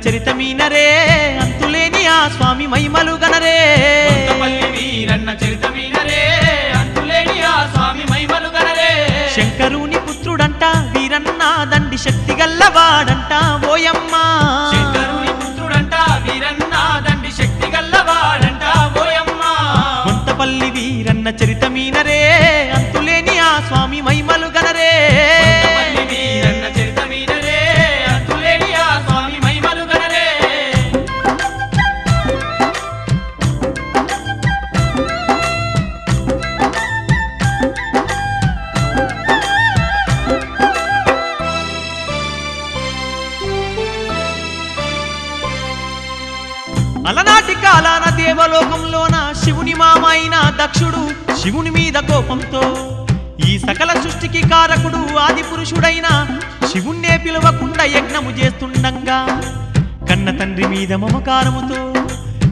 చరితమీనరే అంతులేని ఆ స్వామి మహిమలు గనరే కొంతపల్లి వీరన్న చరితమీనరే అంతులేని ఆ స్వామి మహిమలు గనరే శంకరుని పుత్రుడంట వీరన్న దండి శక్తి గల్లవాడంట ఓయమ్మ శంకరుని పుత్రుడంట వీరన్న దండి శక్తి గల్లవాడంట ఓయమ్మ కొంతపల్లి వీరన్న చరితమీనరే అంతులేని ఆ స్వామి మహిమలు గనరే కొంతపల్లి వీరన్న చరితమీనరే అంతులేని ఆ స్వామి మహిమలు గనరే అలనాటి కాలాన దేవలోకంలోన శివుని మామైన దక్షుడు శివుని మీద కోపంతో ఈ సకల సృష్టికి కారకుడు ఆది పురుషుడైన శివుణ్ణే పిలవకుండా యజ్ఞము చేస్తుండంగా కన్న తండ్రి మీద మమకారముతో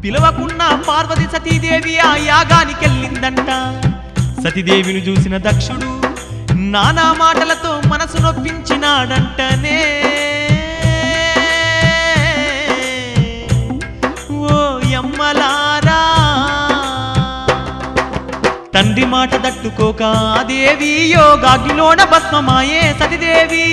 పిలవకున్న పార్వతి సతీదేవి ఆ యాగానికెళ్ళిందంట సతీదేవిని చూసిన దక్షుడు నానా మాటలతో మనసు నొప్పించినాడంటనే తండ్రి మాట దట్టుకోక దేవి యోగాగ్నిలోన భస్మమాయే సతిదేవి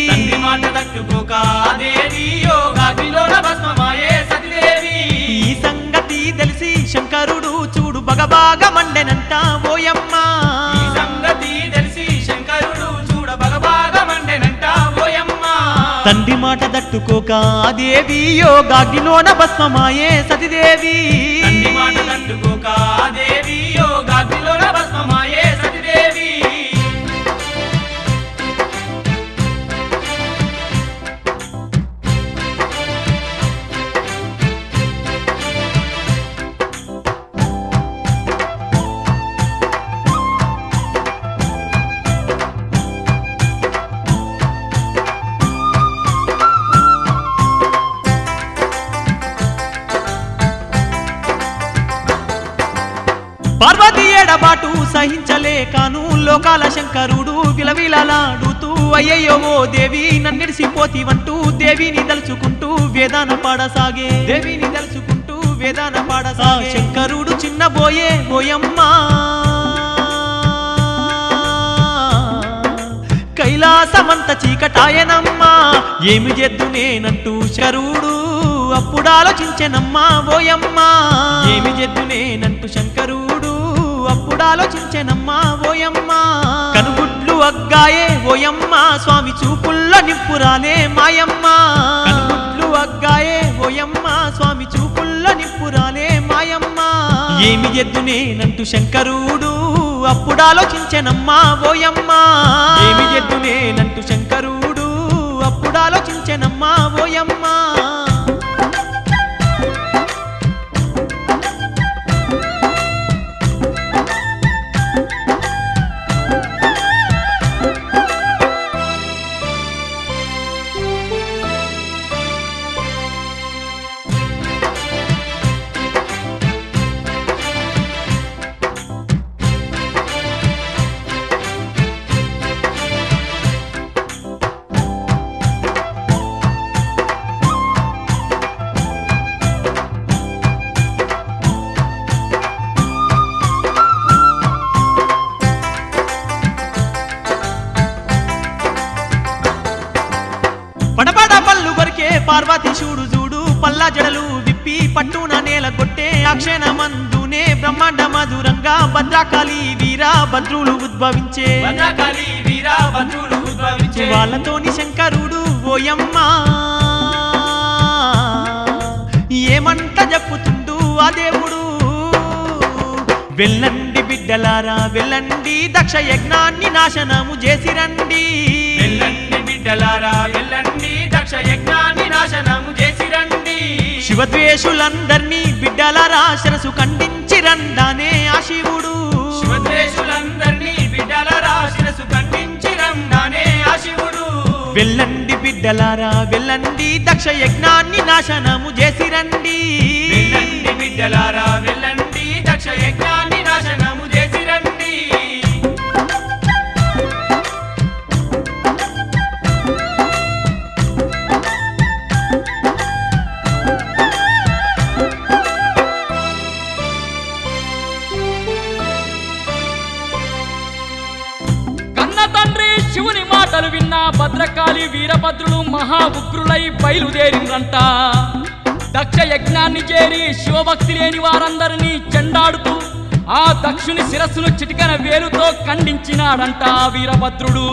తండ్రి మాట దట్టుకోక దేవి యోగాగ్నిలోన భస్మమాయే సతిదేవి ఈ సంగతి తెలిసి శంకరుడు చూడు బగబాగ మండెనంట ఓయమ్మ ఈ సంగతి తెలిసి శంకరుడు చూడ బగబాగ మండెనంట ఓయమ్మ తండ్రి మాట దట్టుకోక దేవి యోగాగ్నిలోన భస్మమాయే సతిదేవి తండ్రి మాట దట్టుకోక దేవి యోగాగ్నిలోన భస్మమాయే సతిదేవి పార్వతి ఏడబాటు సహించలేకను లోకాల శంకరుడు విలవిలలాడుతూ అయ్యయ్యో ఓ దేవి నన్నిడిసిపోతీవంటూ దేవిని దలుచుకుంటూ వేదాన పాడసాగే దేవిని దలుచుకుంటూ వేదాన పాడసాగే శంకరుడు చిన్నబోయే ఓయమ్మ కైలాసమంత చీకటాయనమ్మా ఏమి చేద్దు నేనంటూ శంకరుడు అప్పుడు ఆలోచించెనమ్మా ఓయమ్మ ఏమి చేద్దు నేనంటూ శంకరుడు అప్పుడు ఆలోచించెనమ్మా ఓయమ్మ కనుగుడ్లు అగ్గాయే ఓయమ్మ స్వామి చూపుల్లో నిప్పురాలే మాయమ్మ కనుగుడ్లు అగ్గాయే ఓయమ్మ స్వామి చూపుల్లో నిప్పురాలే మాయమ్మ ఏమి చేద్దు నేనంటూ శంకరుడు అప్పుడు ఆలోచించెనమ్మా ఓయమ్మ ఏమి చేద్దు నేనంటూ శంకరుడు అప్పుడు ఆలోచించెనమ్మా ఓయమ్మ పడబడ పళ్ళు కొరికే పార్వతి చూడు చూడు పల్లా జడలు విప్పి పట్టున నేల కొట్టే అక్షణ మందునే బ్రహ్మాండ మధురంగా భద్రకాళి వీరా భద్రులు ఉద్భవించే భద్రకాళి వీరా భద్రులు ఉద్భవించే వాళ్ళతోని శంకరుడు ఓయమ్మ ఏమంట చెప్పుతుండు ఆ దేవుడు వెళ్ళండి బిడ్డలారా వెళ్ళండి దక్ష యజ్ఞాన్ని నాశనము చేసిరండి వెళ్ళండి బిడ్డలారా వెళ్ళండి దక్ష యజ్ఞాన్ని నాశనము చేసిరండి శివద్వేషులందర్నీ బిడ్డలారా శిరసు ఖండించి రండానే ఆ శివుడు శివద్వేషులందర్నీ బిడ్డలారా శిరసు ఖండించి రండానే ఆ శివుడు వెళ్ళండి బిడ్డలారా వెళ్ళండి దక్ష యజ్ఞాన్ని నాశనము చేసిరండి వెళ్ళండి బిడ్డలారా వెళ్ళండి దక్ష యజ్ఞాన్ని నాశనము చేసిరండి భద్రకాళి వీరభద్రులు మహా ఉగ్రులై బయలుదేరిండ్రంట. దక్ష యజ్ఞాన్ని చేరి శివభక్తి లేని వారందరినీ చెండాడుతూ ఆ దక్షుని శిరస్సును చిటికన వేలుతో ఖండించినాడంట ఆ వీరభద్రుడు.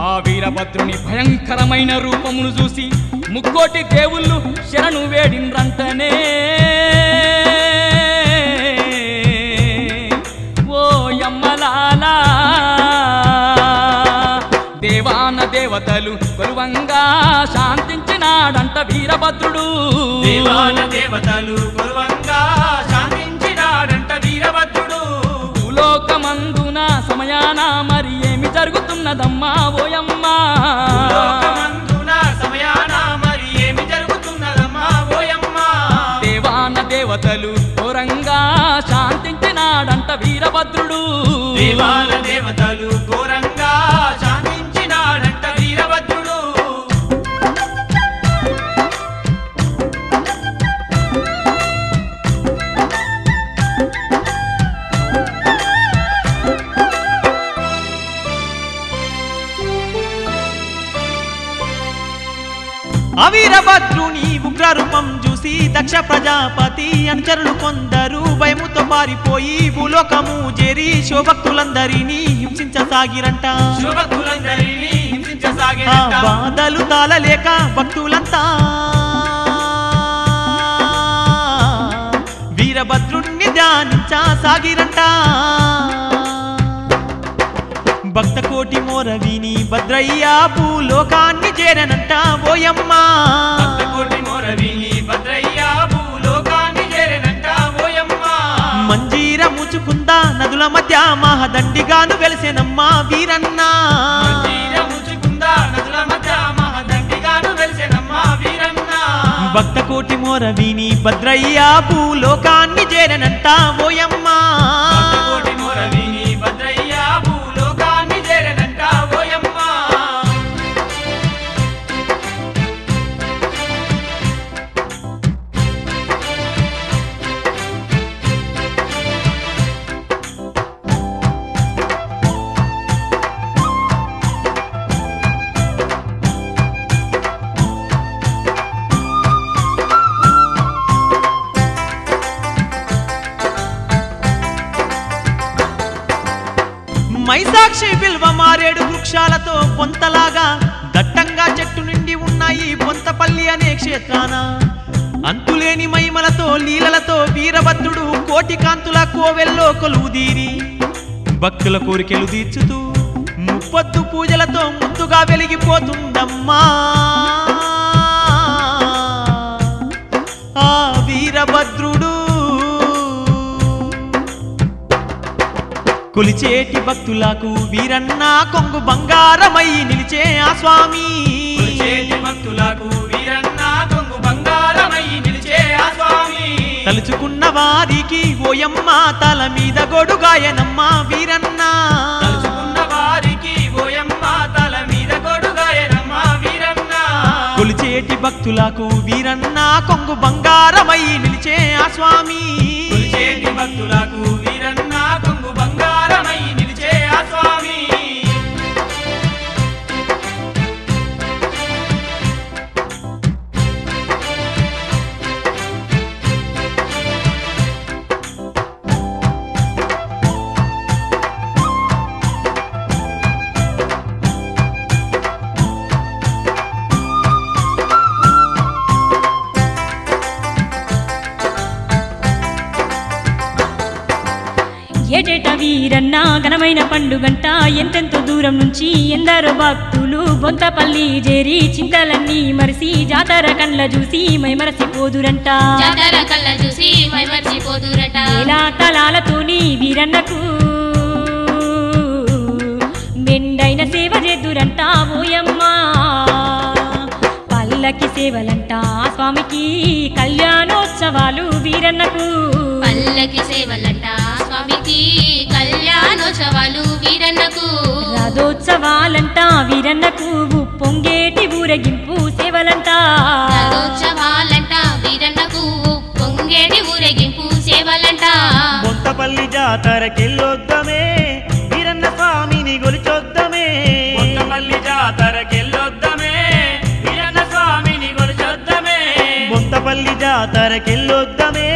ఆ వీరభద్రుని భయంకరమైన రూపమును చూసి ముక్కోటి దేవుళ్ళు శరణు వేడిండ్రంటనే. ఓ యమ్మలాలా దేవాన దేవతలు కొలువంగా శాంతించినాడంట వీరభద్రుడు. దేవాన దేవతలు కొలువంగా శాంతించినాడంట వీరభద్రుడు. భూలోకమందున సమయాన మరి ఏమి జరుగుతున్నదమ్మా ఓయమ్మా? భూలోకమందున సమయాన మరి ఏమి జరుగుతున్నదమ్మా ఓయమ్మా? దేవాన దేవతలు ఘోరంగా శాంతించినాడంట వీరభద్రుడు. దేవాన దేవతలు ఘోరంగా శాంతించినాడంట వీరభద్రుడు. అవీరభద్రుని ఉగ్రరూపం చూసి దక్ష ప్రజాపతి అనుచరులు కొందరు భయముతో పారిపోయి భూలోకము చేరి శివభక్తులందరినీ హింసించసాగిరంట. శివభక్తులందరినీ హింసించసాగిరంట. బాధలు తాళలేక భక్తులంతా వీరభద్రుణ్ణి ధ్యానించసాగిరంట. భక్త కోటి మోరవిని భద్రయ్య భూలోకాన్ని చేరనంట ఓయమ్మా. భక్త కోటి మోరవిని భద్రయ్య భూలోకాన్ని చేరనంట ఓయమ్మా. మంజీర ముచుకుందా నదుల మధ్య మహదండిగాను వెలిసెనమ్మా వీరన్న. మంజీర ముచుకుందా నదుల మధ్య మహదండిగాను వెలిసెనమ్మా వీరన్న. భక్త కోటి మోరవిని భద్రయ్య భూలోకాన్ని చేరనంట ఓయమ్మా. భక్త కోటి మోరవిని భద్రయ్య భూలోకాన్ని చేరనంట ఓయమ్మా. మైసాక్షి బిల్వ మారేడు వృక్షాలతో పొంతలాగా దట్టంగా చెట్టు నిండి ఉన్నాయి పొంతపల్లి అనే క్షేత్రాన. అంతులేని మహిమలతో లీలలతో వీరభద్రుడు కోటి కాంతుల కోవెల్లో కొలువుదీరి భక్తుల కోరికలు తీర్చుతూ ముప్పొద్దు పూజలతో ముందుగా వెలిగిపోతుందమ్మా ఆ వీరభద్రుడు. కొలిచేటి భక్తులకు వీరన్న కొంగు బంగారమై నిలిచే ఆ స్వామి. కొలిచేటి భక్తులకు వీరన్న కొంగు బంగారమై నిలిచే ఆ స్వామి. తలుచుకున్న వారికి ఓయమ్మ తల మీద గొడుగాయనమ్మ వీరన్న. తలుచుకున్న వారికి ఓయమ్మ తల మీద గొడుగాయనమ్మ వీరన్న. కొలిచేటి భక్తులకు వీరన్న కొంగు బంగారమై నిలిచే ఆ స్వామి. కొలిచేటి భక్తులకు వీరన్న కొంగు బంగారమై నిలిచే ఆ స్వామి. ఏటేట వీరన్న ఘనమైన పండుగంట ఎంతెంతో దూరం నుంచి ఎందరో భక్తులు బొంతపల్లి చేరి చింతలన్నీ మరిసి జాతర కళ్ళ చూసి మైమరసిపోదురంట. జాతర కళ్ళ చూసి మైమరసిపోదురంట. ఇలా తలాలతోని వీరన్నకు మెండైన సేవ చేదురంట ఓయమ్మ. పల్లకి సేవలంట స్వామికి కళ్యాణోత్సవాలు వీరన్నకు. పల్లకి సేవలంట స్వామికి కళ్యాణోత్సవాలు వీరన్నకు. రథోత్సవాలంట వీరన్నకు పొంగేటి ఊరేగింపు సేవలంట. రథోత్సవాలంట వీరన్నకు పొంగేటి ఊరేగింపు సేవలంట. బొంతపల్లి జాతరకెళ్ళొద్దమే వీరన్న స్వామిని గొలిచొద్దమే. బొంతపల్లి జాతరకి జాతరకెళ్ళొద్దమే